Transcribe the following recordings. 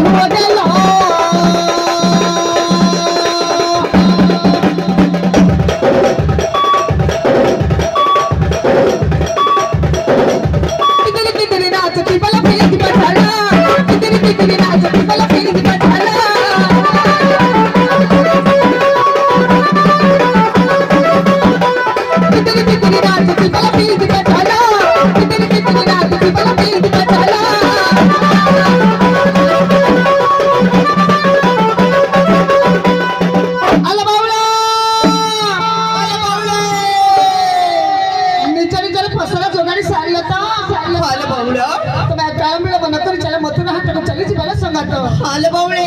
हो गेला कितनी नाचती मला फिरती पठाला कितनी नाचती मला फिरती पठाला कितनी नाचती मला फिरती पठाला कितनी नाचती मला फिरती पठाला आला बावळा निचारी जरा फसला जोगाडी सारी होता हाल बावळा तो मैं टाइम में बना कर चले मत ना हट चली जी बला संगत हाल बावळे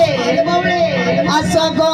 असं गो